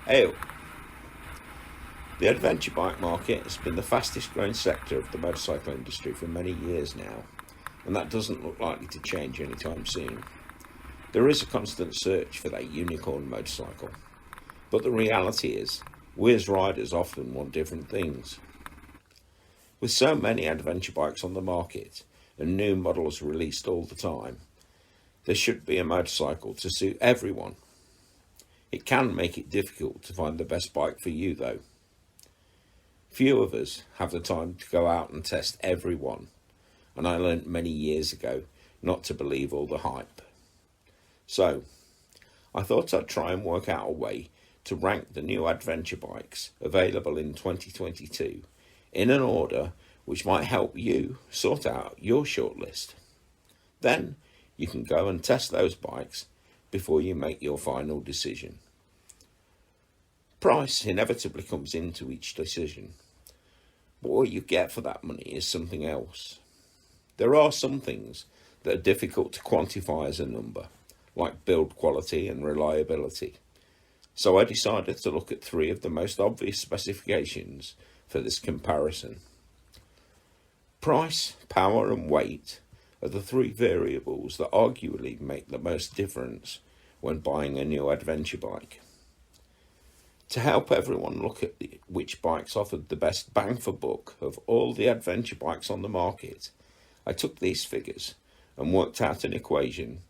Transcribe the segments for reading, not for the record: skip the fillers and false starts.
Hey, the adventure bike market has been the fastest growing sector of the motorcycle industry for many years now, and that doesn't look likely to change anytime soon. There is a constant search for that unicorn motorcycle, but the reality is, we as riders often want different things. With so many adventure bikes on the market and new models released all the time, there should be a motorcycle to suit everyone. It can make it difficult to find the best bike for you though. Few of us have the time to go out and test every one, and I learnt many years ago not to believe all the hype. So, I thought I'd try and work out a way to rank the new adventure bikes available in 2022 in an order which might help you sort out your shortlist. Then you can go and test those bikes before you make your final decision. Price inevitably comes into each decision, but what you get for that money is something else. There are some things that are difficult to quantify as a number, like build quality and reliability. So I decided to look at three of the most obvious specifications for this comparison. Price, power and weight are the three variables that arguably make the most difference when buying a new adventure bike. To help everyone look at which bikes offered the best bang for buck of all the adventure bikes on the market, I took these figures and worked out an equation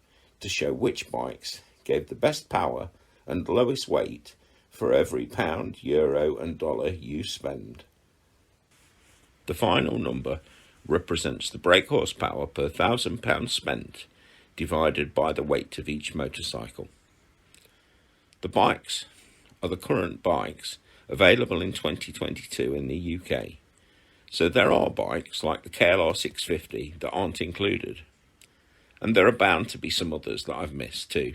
to show which bikes gave the best power and lowest weight for every pound, euro and dollar you spend. The final number represents the brake horsepower per £1,000 spent divided by the weight of each motorcycle. The bikes are the current bikes available in 2022 in the UK. So there are bikes like the KLR 650 that aren't included. And there are bound to be some others that I've missed too.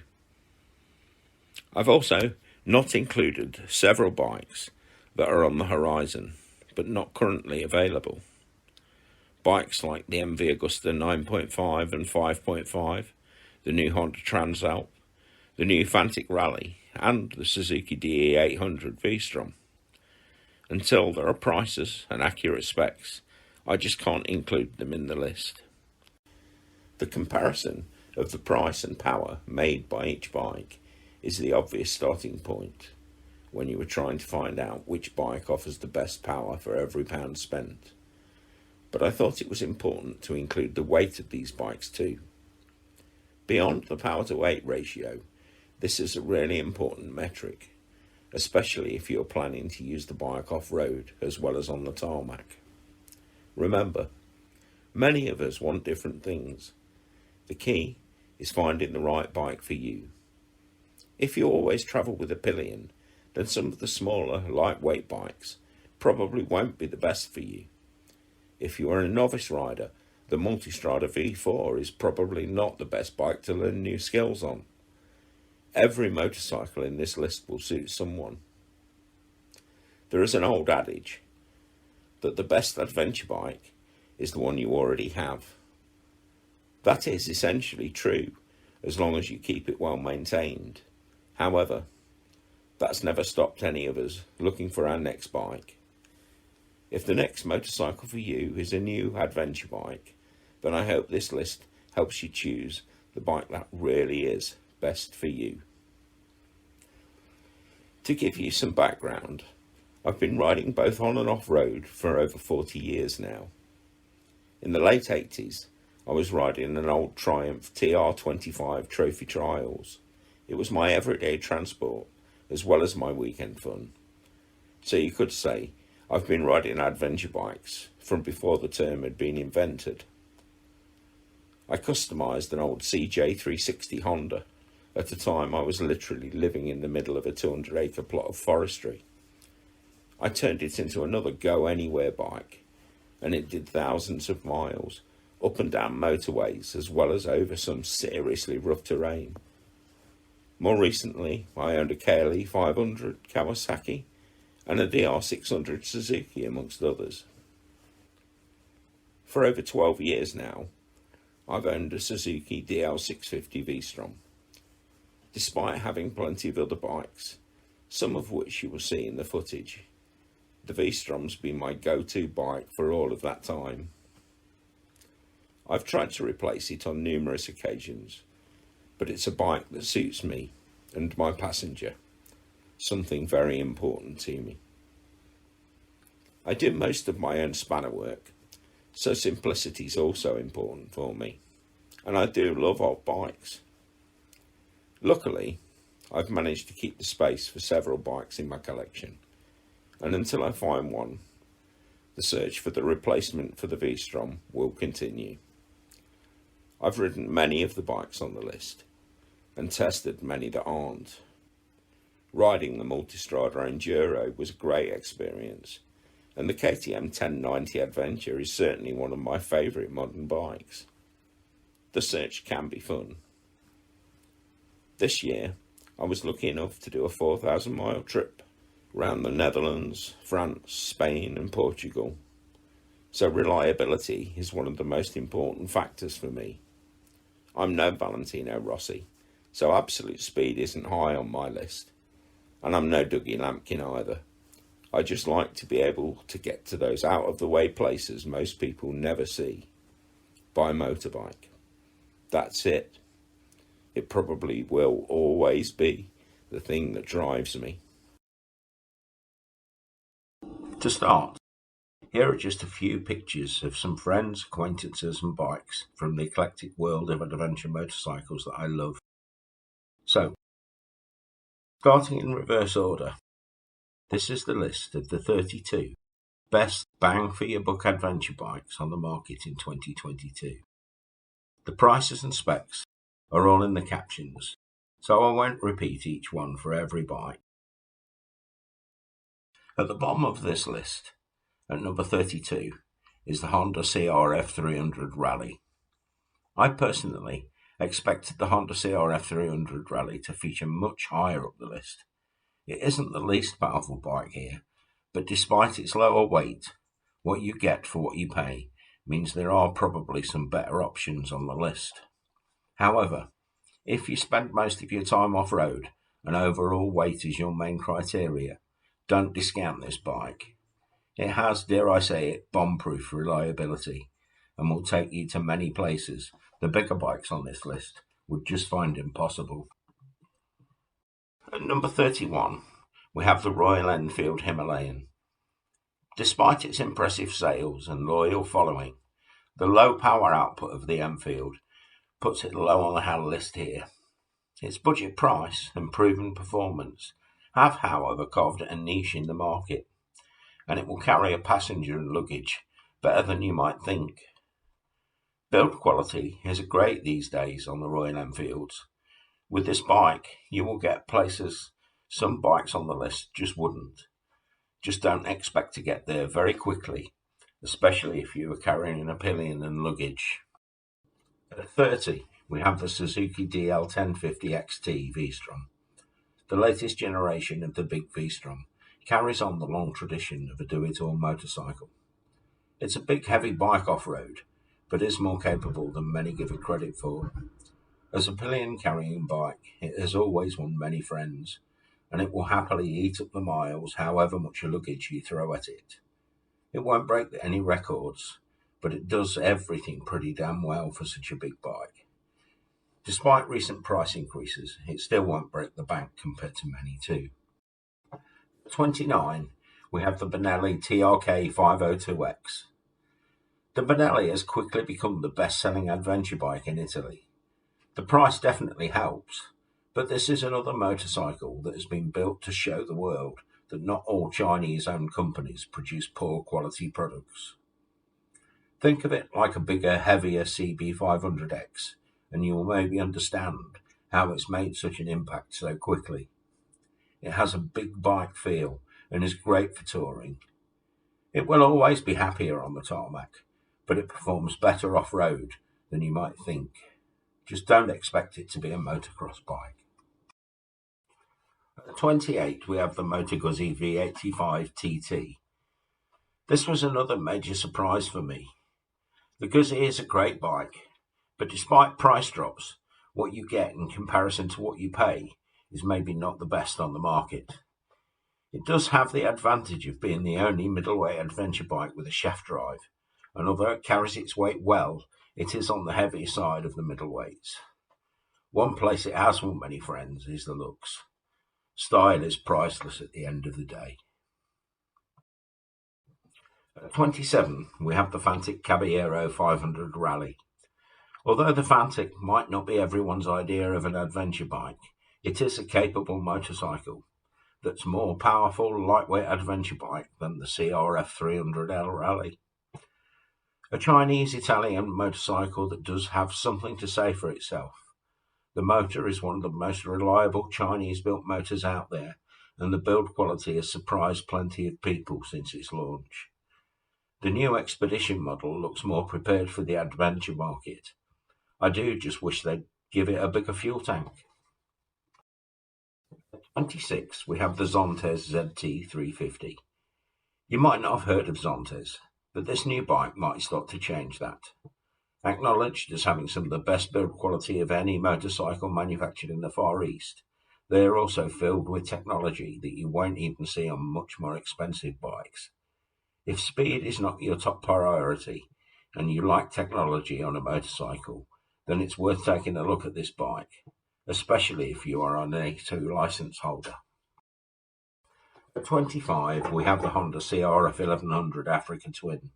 I've also not included several bikes that are on the horizon but not currently available. Bikes like the MV Agusta 9.5 and 5.5, the new Honda Transalp, the new FANTIC Rally and the Suzuki DE800 VSTROM. Until there are prices and accurate specs, I just can't include them in the list. The comparison of the price and power made by each bike is the obvious starting point when you are trying to find out which bike offers the best power for every pound spent. But I thought it was important to include the weight of these bikes too. Beyond the power to weight ratio, this is a really important metric, especially if you're planning to use the bike off-road as well as on the tarmac. Remember, many of us want different things. The key is finding the right bike for you. If you always travel with a pillion, then some of the smaller, lightweight bikes probably won't be the best for you. If you are a novice rider, the MULTISTRADA V4 is probably not the best bike to learn new skills on. Every motorcycle in this list will suit someone. There is an old adage that the best adventure bike is the one you already have. That is essentially true as long as you keep it well maintained. However, that's never stopped any of us looking for our next bike. If the next motorcycle for you is a new adventure bike, then I hope this list helps you choose the bike that really is best for you. To give you some background, I've been riding both on and off-road for over 40 years now. In the late 80s, I was riding an old Triumph TR25 Trophy Trials. It was my everyday transport as well as my weekend fun. So you could say I've been riding adventure bikes from before the term had been invented. I customised an old CJ360 Honda. At the time I was literally living in the middle of a 200-acre plot of forestry. I turned it into another go-anywhere bike, and it did thousands of miles, up and down motorways as well as over some seriously rough terrain. More recently, I owned a KLE 500 Kawasaki and a DR600 Suzuki amongst others. For over 12 years now, I've owned a Suzuki DL650 VSTROM. Despite having plenty of other bikes, some of which you will see in the footage. The VSTROM's been my go-to bike for all of that time. I've tried to replace it on numerous occasions, but it's a bike that suits me and my passenger, something very important to me. I do most of my own spanner work, so simplicity is also important for me, and I do love old bikes. Luckily, I've managed to keep the space for several bikes in my collection, and until I find one, the search for the replacement for the VSTROM will continue. I've ridden many of the bikes on the list, and tested many that aren't. Riding the MULTISTRADA Enduro was a great experience, and the KTM 1090 Adventure is certainly one of my favourite modern bikes. The search can be fun. This year, I was lucky enough to do a 4,000 mile trip around the Netherlands, France, Spain and Portugal. So reliability is one of the most important factors for me. I'm no Valentino Rossi, so absolute speed isn't high on my list. And I'm no Dougie Lampkin either. I just like to be able to get to those out of the way places most people never see. By motorbike. That's it. It probably will always be the thing that drives me. To start, here are just a few pictures of some friends, acquaintances and bikes from the eclectic world of adventure motorcycles that I love. So, starting in reverse order, this is the list of the 32 best bang for your buck adventure bikes on the market in 2022. The prices and specs are all in the captions, so I won't repeat each one for every bike. At the bottom of this list, at number 32, is the Honda CRF 300 Rally. I personally expected the Honda CRF 300 Rally to feature much higher up the list. It isn't the least powerful bike here, but despite its lower weight, what you get for what you pay means there are probably some better options on the list. However, if you spend most of your time off-road and overall weight is your main criteria, don't discount this bike. It has, dare I say it, bomb-proof reliability and will take you to many places the bigger bikes on this list would just find impossible. At number 31, we have the Royal Enfield Himalayan. Despite its impressive sales and loyal following, the low power output of the Enfield puts it low on the list here. Its budget price and proven performance have, however, carved a niche in the market, and it will carry a passenger and luggage better than you might think. Build quality is great these days on the Royal Enfields. With this bike, you will get places some bikes on the list just wouldn't. Just don't expect to get there very quickly, especially if you are carrying a pillion and luggage. At 30, we have the Suzuki DL1050 XT VSTROM. The latest generation of the big VSTROM carries on the long tradition of a do-it-all motorcycle. It's a big heavy bike off-road, but is more capable than many give it credit for. As a pillion-carrying bike, it has always won many friends, and it will happily eat up the miles however much luggage you throw at it. It won't break any records, but it does everything pretty damn well for such a big bike. Despite recent price increases, it still won't break the bank compared to many too. At 29, we have the Benelli TRK 502X. The Benelli has quickly become the best-selling adventure bike in Italy. The price definitely helps, but this is another motorcycle that has been built to show the world that not all Chinese-owned companies produce poor quality products. Think of it like a bigger, heavier CB500X, and you will maybe understand how it's made such an impact so quickly. It has a big bike feel and is great for touring. It will always be happier on the tarmac, but it performs better off-road than you might think. Just don't expect it to be a motocross bike. At 28, we have the Moto Guzzi V85 TT. This was another major surprise for me. The Guzzi is a great bike, but despite price drops, what you get in comparison to what you pay is maybe not the best on the market. It does have the advantage of being the only middleweight adventure bike with a shaft drive, and although it carries its weight well, it is on the heavier side of the middleweights. One place it has won many friends is the looks. Style is priceless at the end of the day. At 27, we have the FANTIC Caballero 500 Rally. Although the FANTIC might not be everyone's idea of an adventure bike, it is a capable motorcycle that's more powerful, lightweight adventure bike than the CRF 300L Rally. A Chinese-Italian motorcycle that does have something to say for itself. The motor is one of the most reliable Chinese-built motors out there, and the build quality has surprised plenty of people since its launch. The new Expedition model looks more prepared for the adventure market. I do just wish they'd give it a bigger fuel tank. At 26, we have the ZONTES ZT350. You might not have heard of ZONTES, but this new bike might start to change that. Acknowledged as having some of the best build quality of any motorcycle manufactured in the Far East, they are also filled with technology that you won't even see on much more expensive bikes. If speed is not your top priority, and you like technology on a motorcycle, then it's worth taking a look at this bike, especially if you are an A2 license holder. At 25, we have the Honda CRF 1100 Africa Twin.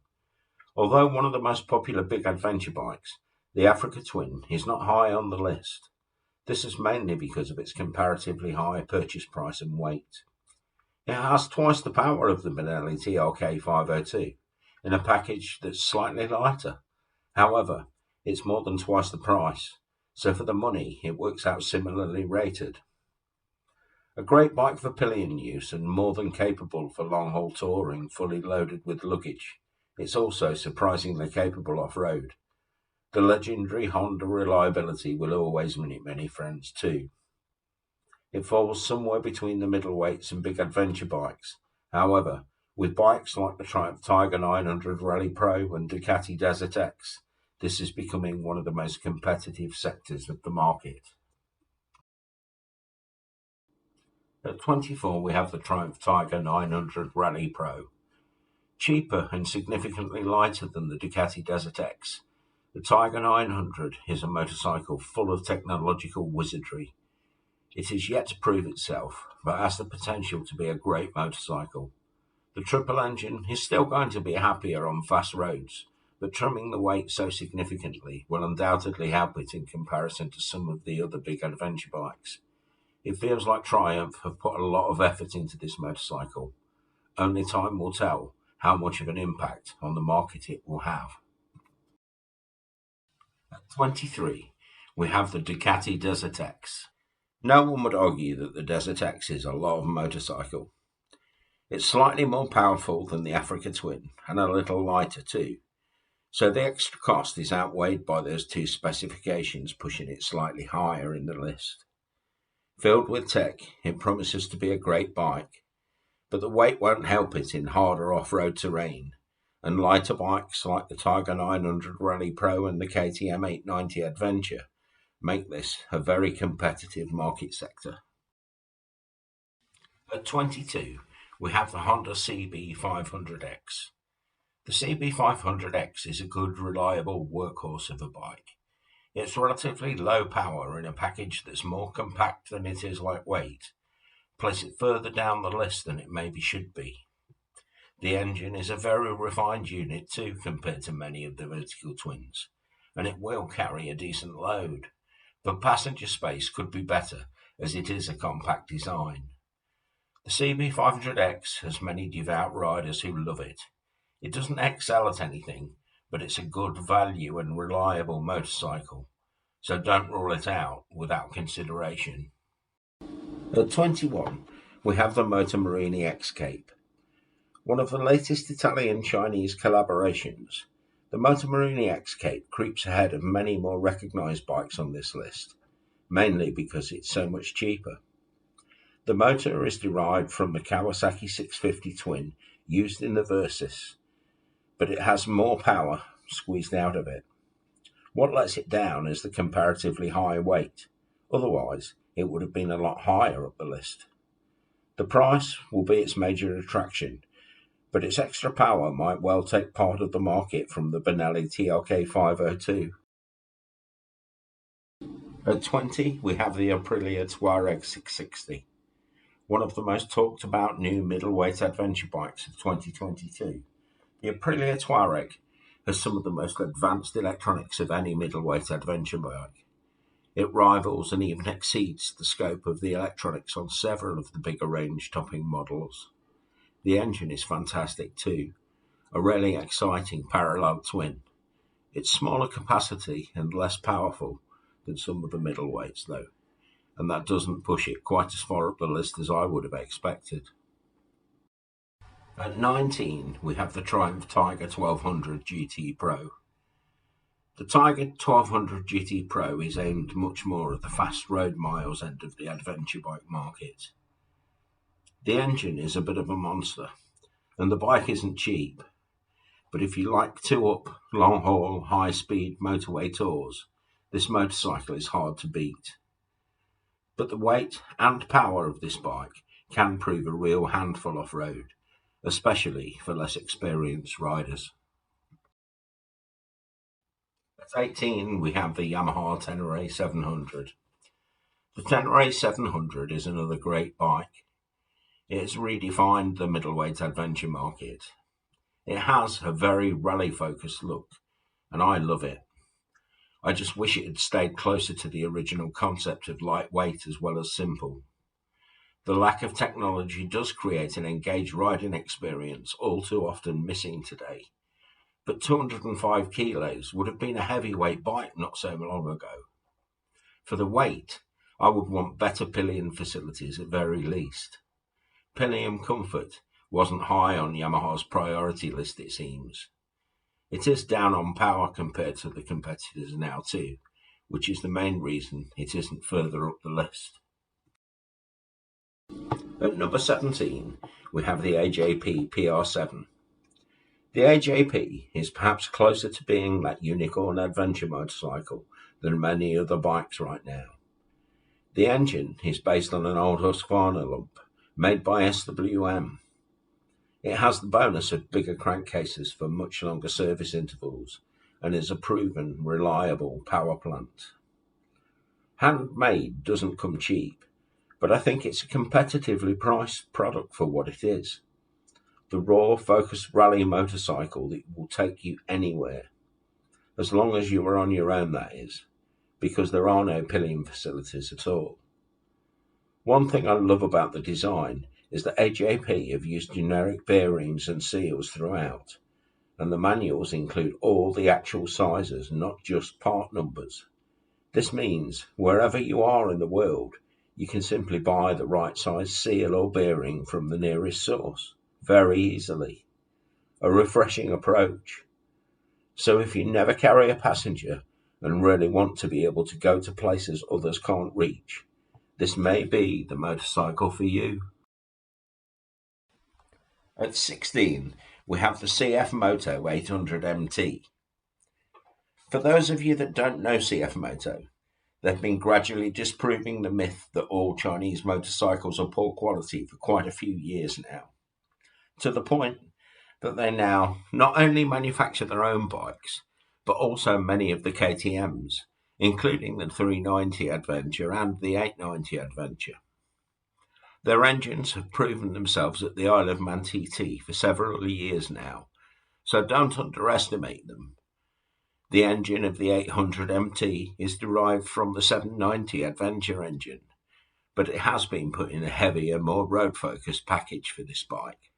Although one of the most popular big adventure bikes, the Africa Twin is not high on the list. This is mainly because of its comparatively high purchase price and weight. It has twice the power of the Benelli TRK 502 in a package that's slightly lighter. However, it's more than twice the price, so for the money it works out similarly rated. A great bike for pillion use and more than capable for long-haul touring fully loaded with luggage. It's also surprisingly capable off-road. The legendary Honda reliability will always win it many friends too. It falls somewhere between the middleweights and big adventure bikes. However, with bikes like the Triumph Tiger 900 Rally Pro and Ducati Desert X, this is becoming one of the most competitive sectors of the market. At 24, we have the Triumph Tiger 900 Rally Pro. Cheaper and significantly lighter than the Ducati Desert X, the Tiger 900 is a motorcycle full of technological wizardry. It is yet to prove itself, but has the potential to be a great motorcycle. The triple engine is still going to be happier on fast roads, but trimming the weight so significantly will undoubtedly help it in comparison to some of the other big adventure bikes. It feels like Triumph have put a lot of effort into this motorcycle. Only time will tell how much of an impact on the market it will have. At 23, we have the Ducati Desert X. No one would argue that the Desert X is a lot of motorcycle. It's slightly more powerful than the Africa Twin and a little lighter too, so the extra cost is outweighed by those two specifications pushing it slightly higher in the list. Filled with tech, it promises to be a great bike, but the weight won't help it in harder off-road terrain, and lighter bikes like the Tiger 900 Rally Pro and the KTM 890 Adventure make this a very competitive market sector. At 22, we have the Honda CB500X. The CB500X is a good, reliable workhorse of a bike. It's relatively low power in a package that's more compact than it is lightweight. Place it further down the list than it maybe should be. The engine is a very refined unit too compared to many of the vertical twins, and it will carry a decent load, but passenger space could be better as it is a compact design. The CB500X has many devout riders who love it. It doesn't excel at anything, but it's a good value and reliable motorcycle, so don't rule it out without consideration. At 21, we have the Motomarini X-Cape. One of the latest Italian-Chinese collaborations, the Motomarini X-Cape creeps ahead of many more recognised bikes on this list, mainly because it's so much cheaper. The motor is derived from the Kawasaki 650 twin used in the Versys, but it has more power squeezed out of it. What lets it down is the comparatively high weight. Otherwise, it would have been a lot higher up the list. The price will be its major attraction, but its extra power might well take part of the market from the Benelli TLK 502. At 20, we have the Aprilia Tuareg 660, one of the most talked about new middleweight adventure bikes of 2022. The Aprilia Tuareg has some of the most advanced electronics of any middleweight adventure bike. It rivals and even exceeds the scope of the electronics on several of the bigger range-topping models. The engine is fantastic too, a really exciting parallel twin. It's smaller capacity and less powerful than some of the middleweights though, and that doesn't push it quite as far up the list as I would have expected. At 19, we have the Triumph Tiger 1200 GT Pro. The Tiger 1200 GT Pro is aimed much more at the fast road miles end of the adventure bike market. The engine is a bit of a monster, and the bike isn't cheap, but if you like two-up, long-haul, high-speed motorway tours, this motorcycle is hard to beat. But the weight and power of this bike can prove a real handful off-road, especially for less experienced riders. At 18, we have the YAMAHA TENERE 700. The TENERE 700 is another great bike. It has redefined the middleweight adventure market. It has a very rally-focused look, and I love it. I just wish it had stayed closer to the original concept of lightweight as well as simple. The lack of technology does create an engaged riding experience all too often missing today. But 205 kilos would have been a heavyweight bike not so long ago. For the weight, I would want better pillion facilities at very least. Pillion comfort wasn't high on Yamaha's priority list, it seems. It is down on power compared to the competitors now too, which is the main reason it isn't further up the list. At number 17, we have the AJP PR7. The AJP is perhaps closer to being that unicorn adventure motorcycle than many other bikes right now. The engine is based on an old HUSQVARNA lump made by SWM. It has the bonus of bigger crankcases for much longer service intervals and is a proven, reliable power plant. Handmade doesn't come cheap, but I think it's a competitively priced product for what it is. The raw, focused rally motorcycle that will take you anywhere, as long as you are on your own, that is, because there are no pillion facilities at all. One thing I love about the design is that AJP have used generic bearings and seals throughout, and the manuals include all the actual sizes, not just part numbers. This means wherever you are in the world, you can simply buy the right size seal or bearing from the nearest source very easily. A refreshing approach. So if you never carry a passenger and really want to be able to go to places others can't reach, this may be the motorcycle for you. At 16, we have the CF Moto 800 MT. For those of you that don't know CF Moto, they've been gradually disproving the myth that all Chinese motorcycles are poor quality for quite a few years now, to the point that they now not only manufacture their own bikes, but also many of the KTMs, including the 390 Adventure and the 890 Adventure. Their engines have proven themselves at the Isle of Man TT for several years now, so don't underestimate them. The engine of the 800 MT is derived from the 790 Adventure engine, but it has been put in a heavier, more road-focused package for this bike.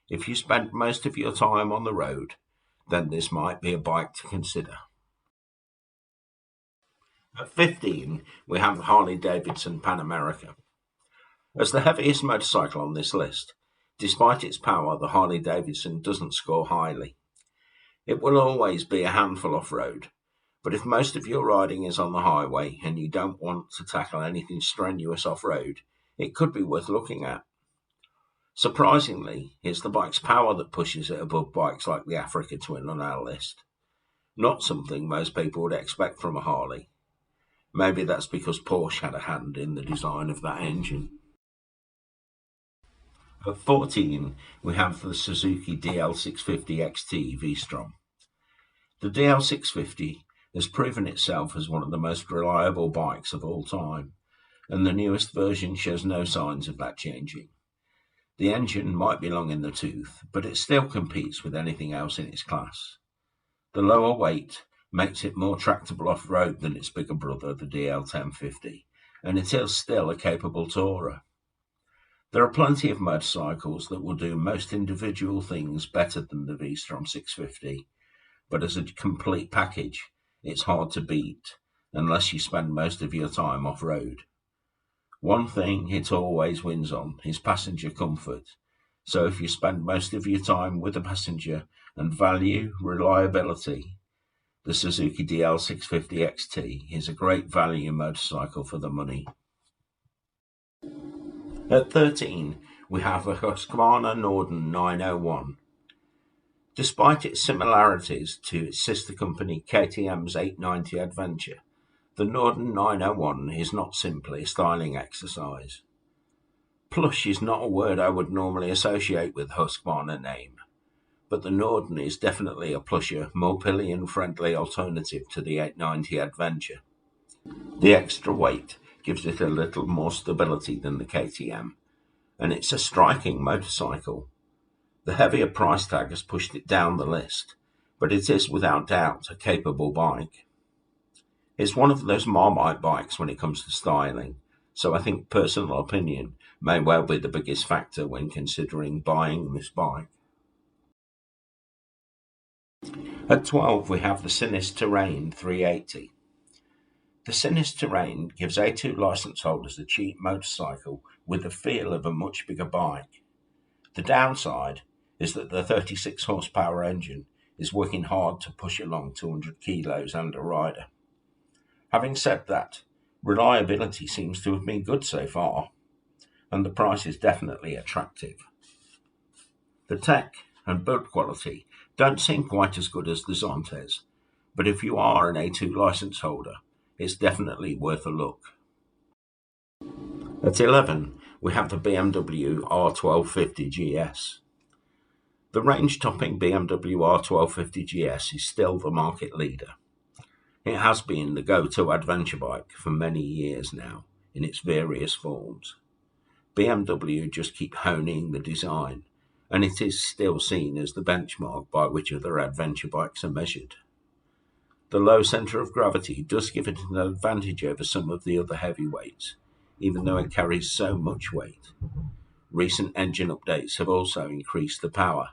If you spend most of your time on the road, then this might be a bike to consider. At 15, we have the Harley-Davidson Pan America. As the heaviest motorcycle on this list, despite its power, the Harley-Davidson doesn't score highly. It will always be a handful off-road, but if most of your riding is on the highway and you don't want to tackle anything strenuous off-road, it could be worth looking at. Surprisingly, it's the bike's power that pushes it above bikes like the Africa Twin on our list. Not something most people would expect from a Harley. Maybe that's because Porsche had a hand in the design of that engine. At 14, we have the Suzuki DL650 XT VSTROM. The DL650 has proven itself as one of the most reliable bikes of all time, and the newest version shows no signs of that changing. The engine might be long in the tooth, but it still competes with anything else in its class. The lower weight makes it more tractable off-road than its bigger brother, the DL1050, and it is still a capable tourer. There are plenty of motorcycles that will do most individual things better than the VSTROM 650, but as a complete package, it's hard to beat unless you spend most of your time off-road. One thing it always wins on is passenger comfort, so if you spend most of your time with a passenger and value reliability, the Suzuki DL650 XT is a great value motorcycle for the money. At 13, we have the HUSQVARNA NORDEN 901. Despite its similarities to its sister company KTM's 890 Adventure, the Norden 901 is not simply a styling exercise. Plush is not a word I would normally associate with HUSQVARNA name, but the Norden is definitely a plusher, more pillion-friendly alternative to the 890 Adventure. The extra weight gives it a little more stability than the KTM, and it's a striking motorcycle. The heavier price tag has pushed it down the list, but it is without doubt a capable bike. It's one of those Marmite bikes when it comes to styling, so I think personal opinion may well be the biggest factor when considering buying this bike. At 12, we have the SINNIS Terrain 380. The SINNIS Terrain gives A2 license holders a cheap motorcycle with the feel of a much bigger bike. The downside is that the 36 horsepower engine is working hard to push along 200 kilos and a rider. Having said that, reliability seems to have been good so far, and the price is definitely attractive. The tech and build quality don't seem quite as good as the ZONTES, but if you are an A2 license holder, it's definitely worth a look. At 11, we have the BMW R1250 GS. The range-topping BMW R1250 GS is still the market leader. It has been the go-to adventure bike for many years now, in its various forms. BMW just keep honing the design, and it is still seen as the benchmark by which other adventure bikes are measured. The low centre of gravity does give it an advantage over some of the other heavyweights, even though it carries so much weight. Recent engine updates have also increased the power,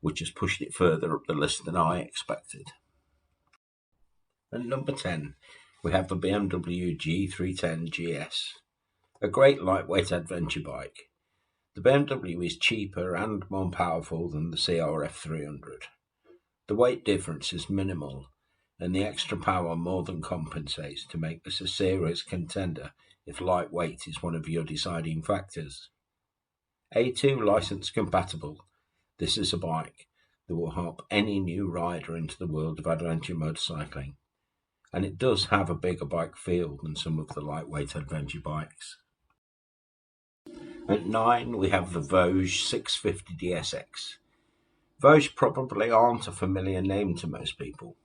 which has pushed it further up the list than I expected. At number 10, we have the BMW G310 GS, a great lightweight adventure bike. The BMW is cheaper and more powerful than the CRF 300. The weight difference is minimal, and the extra power more than compensates to make this a serious contender if lightweight is one of your deciding factors. A2 license compatible, this is a bike that will help any new rider into the world of adventure motorcycling. And it does have a bigger bike feel than some of the lightweight adventure bikes. At 9, we have the Vosges 650 DSX. Vosges probably aren't a familiar name to most people.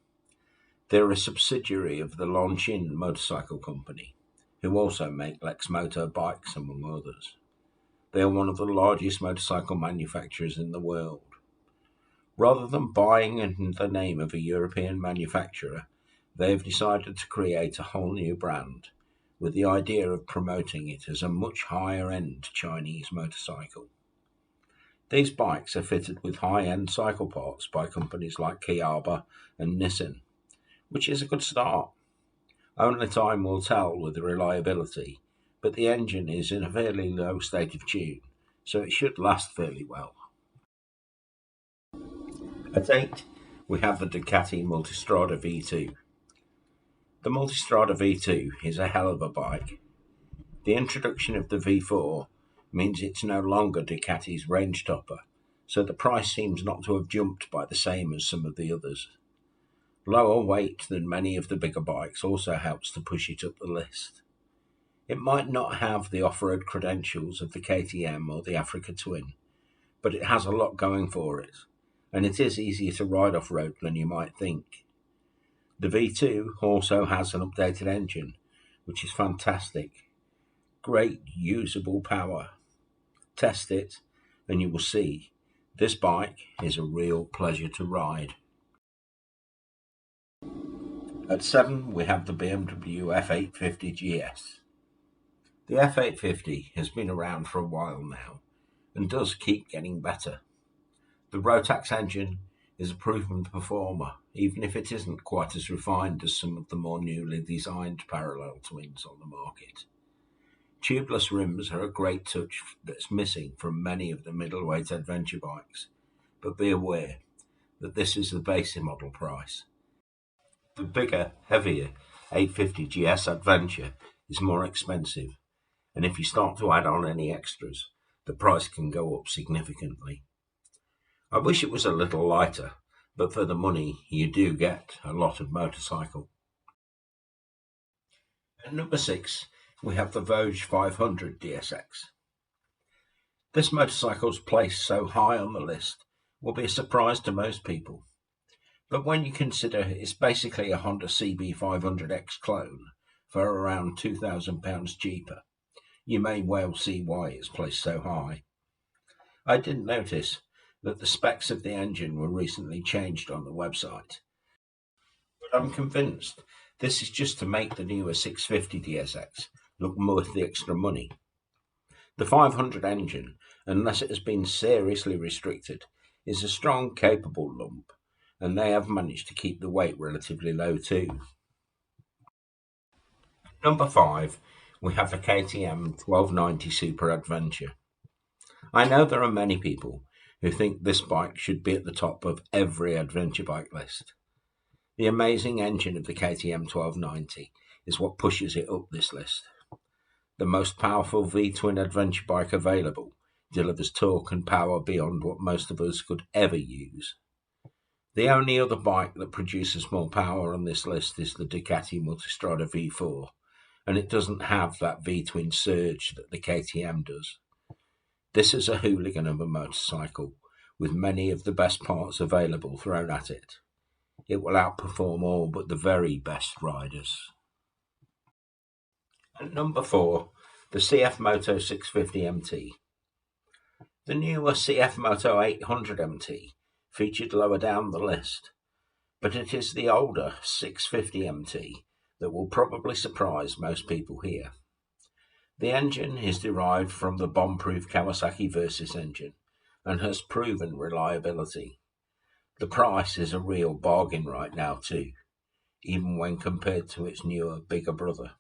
They're a subsidiary of the Longines motorcycle company, who also make Lexmoto bikes among others. They are one of the largest motorcycle manufacturers in the world. Rather than buying in the name of a European manufacturer, they have decided to create a whole new brand, with the idea of promoting it as a much higher-end Chinese motorcycle. These bikes are fitted with high-end cycle parts by companies like Kiaba and Nissan, which is a good start. Only time will tell with the reliability, but the engine is in a fairly low state of tune, so it should last fairly well. At 8, we have the Ducati MULTISTRADA V2. The MULTISTRADA V2 is a hell of a bike. The introduction of the V4 means it's no longer Ducati's range topper, so the price seems not to have jumped by the same as some of the others. Lower weight than many of the bigger bikes also helps to push it up the list. It might not have the off-road credentials of the KTM or the Africa Twin, but it has a lot going for it, and it is easier to ride off-road than you might think. The V2 also has an updated engine, which is fantastic. Great usable power. Test it, and you will see this bike is a real pleasure to ride. At 7, we have the BMW F850 GS. The F850 has been around for a while now, and does keep getting better. The Rotax engine is a proven performer, even if it isn't quite as refined as some of the more newly designed parallel twins on the market. Tubeless rims are a great touch that's missing from many of the middleweight adventure bikes, but be aware that this is the basic model price. The bigger, heavier 850 GS Adventure is more expensive, and if you start to add on any extras, the price can go up significantly. I wish it was a little lighter, but for the money you do get a lot of motorcycle. At number 6, we have the Vogue 500 DSX. This motorcycle's place so high on the list will be a surprise to most people, but when you consider it's basically a Honda CB500X clone for around £2,000 cheaper, you may well see why it's placed so high. I didn't notice that the specs of the engine were recently changed on the website, but I'm convinced this is just to make the newer 650 DSX look worth the extra money. The 500 engine, unless it has been seriously restricted, is a strong, capable lump, and they have managed to keep the weight relatively low too. Number 5, we have the KTM 1290 Super Adventure. I know there are many people who think this bike should be at the top of every adventure bike list. The amazing engine of the KTM 1290 is what pushes it up this list. The most powerful V-twin adventure bike available delivers torque and power beyond what most of us could ever use. The only other bike that produces more power on this list is the Ducati MULTISTRADA V4, and it doesn't have that V-twin surge that the KTM does. This is a hooligan of a motorcycle, with many of the best parts available thrown at it. It will outperform all but the very best riders. At number 4, the CF Moto 650 MT. The newer CF Moto 800 MT featured lower down the list, but it is the older 650 MT that will probably surprise most people here. The engine is derived from the bomb-proof Kawasaki Versys engine and has proven reliability. The price is a real bargain right now too, even when compared to its newer, bigger brother.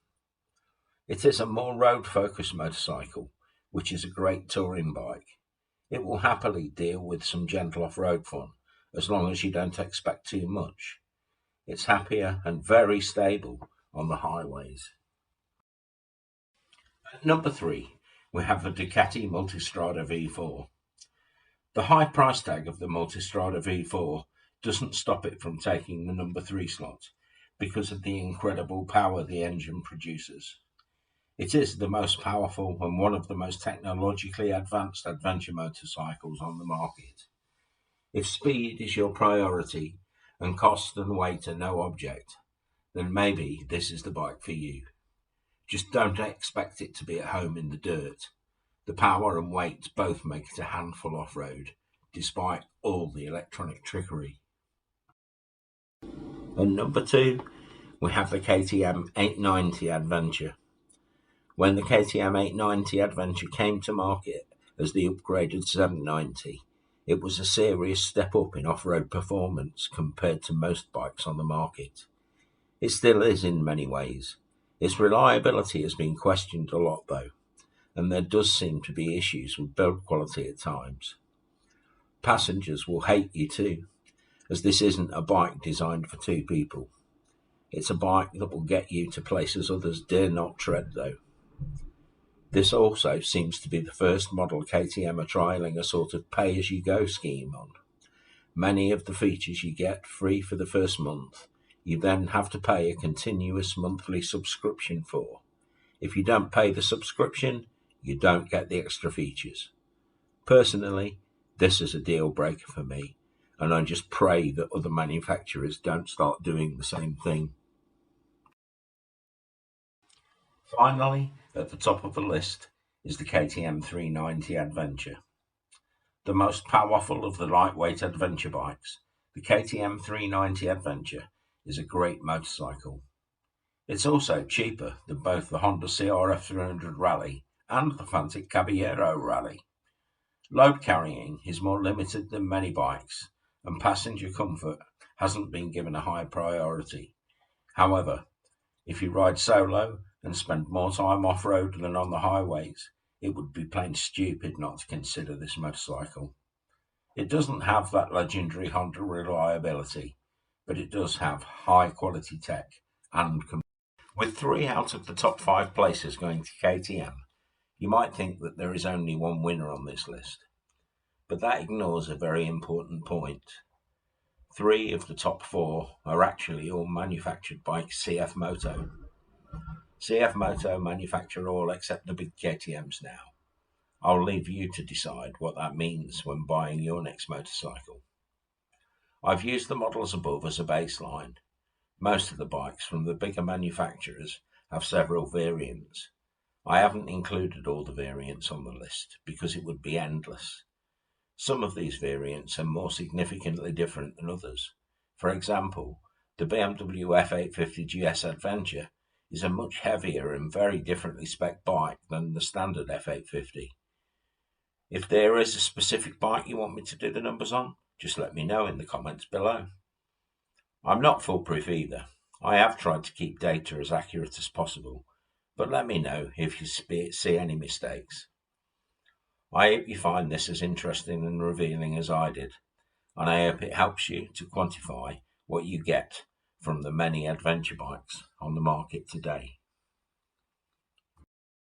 It is a more road-focused motorcycle, which is a great touring bike. It will happily deal with some gentle off-road fun, as long as you don't expect too much. It's happier and very stable on the highways. At number 3, we have the Ducati MULTISTRADA V4. The high price tag of the MULTISTRADA V4 doesn't stop it from taking the number 3 slot because of the incredible power the engine produces. It is the most powerful and one of the most technologically advanced adventure motorcycles on the market. If speed is your priority and cost and weight are no object, then maybe this is the bike for you. Just don't expect it to be at home in the dirt. The power and weight both make it a handful off-road, despite all the electronic trickery. And number 2, we have the KTM 890 Adventure. When the KTM 890 Adventure came to market as the upgraded 790, it was a serious step up in off-road performance compared to most bikes on the market. It still is in many ways. Its reliability has been questioned a lot though, and there does seem to be issues with build quality at times. Passengers will hate you too, as this isn't a bike designed for 2 people. It's a bike that will get you to places others dare not tread though. This also seems to be the first model KTM are trialling a sort of pay-as-you-go scheme on. Many of the features you get free for the first month, you then have to pay a continuous monthly subscription for. If you don't pay the subscription, you don't get the extra features. Personally, this is a deal breaker for me, and I just pray that other manufacturers don't start doing the same thing. Finally, at the top of the list is the KTM 390 Adventure. The most powerful of the lightweight adventure bikes, the KTM 390 Adventure is a great motorcycle. It's also cheaper than both the Honda CRF 300 Rally and the FANTIC Caballero Rally. Load carrying is more limited than many bikes, and passenger comfort hasn't been given a high priority. However, if you ride solo and spend more time off-road than on the highways, it would be plain stupid not to consider this motorcycle. It doesn't have that legendary Honda reliability, but it does have high-quality tech and with 3 out of the top 5 places going to KTM, you might think that there is only one winner on this list. But that ignores a very important point. 3 of the top 4 are actually all manufactured by CF MOTO. CF MOTO manufacture all except the big KTMs now. I'll leave you to decide what that means when buying your next motorcycle. I've used the models above as a baseline. Most of the bikes from the bigger manufacturers have several variants. I haven't included all the variants on the list because it would be endless. Some of these variants are more significantly different than others. For example, the BMW F850 GS Adventure is a much heavier and very differently spec'd bike than the standard F850. If there is a specific bike you want me to do the numbers on, just let me know in the comments below. I'm not foolproof either. I have tried to keep data as accurate as possible, but let me know if you see any mistakes. I hope you find this as interesting and revealing as I did, and I hope it helps you to quantify what you get from the many adventure bikes on the market today.